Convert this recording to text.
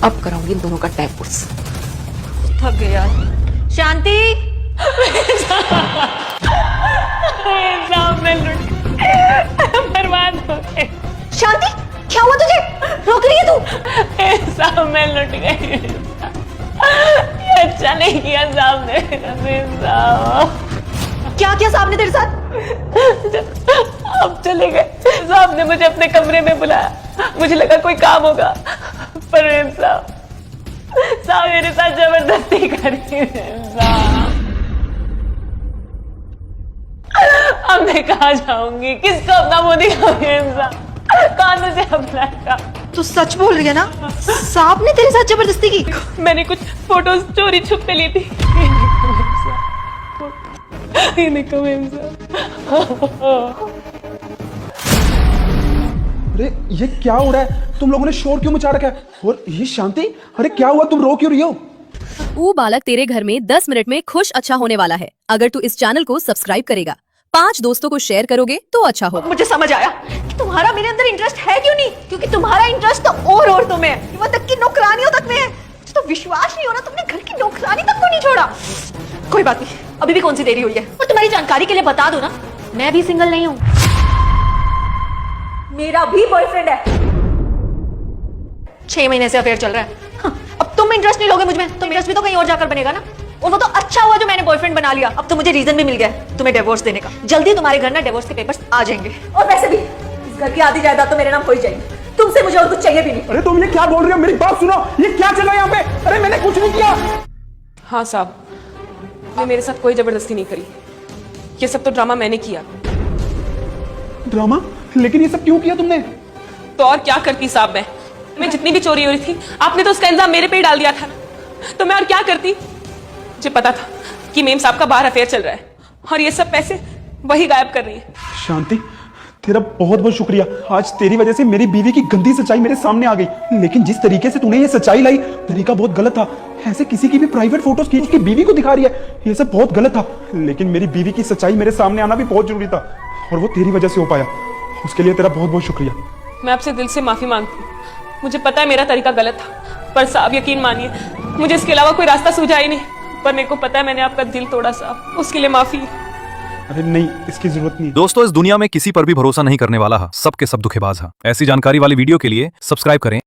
अब कराऊंगी इन दोनों का डाइवोर्स। थक गए यार। शांति बर्बाद हो गए। शांति क्या हुआ तुझे? रोक रही है तू? साहब मैं लुट गई। ये अच्छा नहीं किया साहब ने। क्या किया साहब ने तेरे साथ? अब चले गए। साहब ने मुझे अपने कमरे में बुलाया, मुझे लगा कोई काम होगा, पर साहब मेरे साथ जबरदस्ती करी। अब मैं कहाँ जाऊंगी, किसको अपना मुंह दिखाऊंगी? कौन मुझे अपनाएगा? तू सच बोल रही है ना? साहब ने तेरे साथ जबरदस्ती की? मैंने कुछ फोटोज चोरी छुप पे ली थी। ये देखो मेम साहब। अरे ये क्या हो रहा है? तुम लोगों ने शोर क्यों मचा रखा है? और ये शांति, अरे क्या हुआ? तुम रो क्यों रही हो? वो बालक तेरे घर में 10 मिनट में खुश अच्छा होने वाला है। अगर तू इस चैनल को सब्सक्राइब करेगा, 5 दोस्तों को शेयर करोगे तो अच्छा होगा। मुझे समझ आया कि तुम्हारा मेरे अंदर इंटरेस्ट है क्यों नहीं, क्योंकि तुम्हारा इंटरेस्ट तो और औरतों में है, वो तक की नौकरानियों तक में है। मुझे तो विश्वास नहीं हो रहा तुमने घर की नौकरानी तक को नहीं छोड़ा। कोई बात नहीं, अभी भी कौन सी देरी हुई है। और तुम्हारी जानकारी के लिए बता दो ना, मैं भी सिंगल नहीं हूँ, मेरा भी बॉयफ्रेंड है। 6 महीने से अफेयर चल रहा है। हाँ, अब तुम इंटरेस्ट नहीं लोगे मुझ में तो इंटरेस्ट भी तो कहीं और जाकर बनेगा ना। और वो तो अच्छा हुआ जो मैंने बॉयफ्रेंड बना लिया, अब तो मुझे रीजन भी मिल गया है तुम्हें डिवोर्स देने का। जल्दी तुम्हारे घर ना डिवोर्स के पेपर्स आ जाएंगे, और वैसे भी इस घर की आधी जायदाद तो मेरे नाम हो ही जाएगी। तुमसे मुझे और कुछ चाहिए भी नहीं। अरे तुम ये क्या बोल रही हो? मेरी बात सुनो, ये क्या चल रहा है यहाँ पे? अरे मैंने कुछ नहीं किया। हाँ साहब, ने मेरे साथ कोई जबरदस्ती नहीं करी, ये सब तो ड्रामा मैंने किया। ड्रामा? लेकिन ये सब क्यों किया तुमने? तो और क्या करती साहब, मैं जितनी भी चोरी हो रही थी, आपने तो उसका इल्जाम मेरे पे ही डाल दिया था ना, तो मैं और क्या करती? मुझे पता था कि मेम साहब का बाहर अफेयर चल रहा है, और ये सब पैसे वही गायब कर रही है। शांति, तेरा बहुत बहुत शुक्रिया। आज तेरी वजह से मेरी बीवी की गंदी सच्चाई मेरे सामने आ गई। लेकिन जिस तरीके से तूने ये सच्चाई लाई, तरीका बहुत गलत था। ऐसे किसी की भी प्राइवेट फोटोज खींच के बीवी को दिखा रही है, ये सब बहुत गलत था। लेकिन मेरी बीवी की सच्चाई मेरे सामने आना भी बहुत जरूरी था, और वो तेरी वजह से हो पाया। उसके लिए तेरा बहुत बहुत शुक्रिया। मैं आपसे दिल से माफी मांगती हूँ। मुझे पता है मेरा तरीका गलत था, पर साहब यकीन मानिए, मुझे इसके अलावा कोई रास्ता सूझा ही नहीं। पर मेरे को पता है मैंने आपका दिल तोड़ा साहब, उसके लिए माफी। अरे नहीं, इसकी जरूरत नहीं। दोस्तों, इस दुनिया में किसी पर भी भरोसा नहीं करने वाला है, सब के सब धोखेबाज हैं। ऐसी जानकारी वाली वीडियो के लिए सब्सक्राइब करें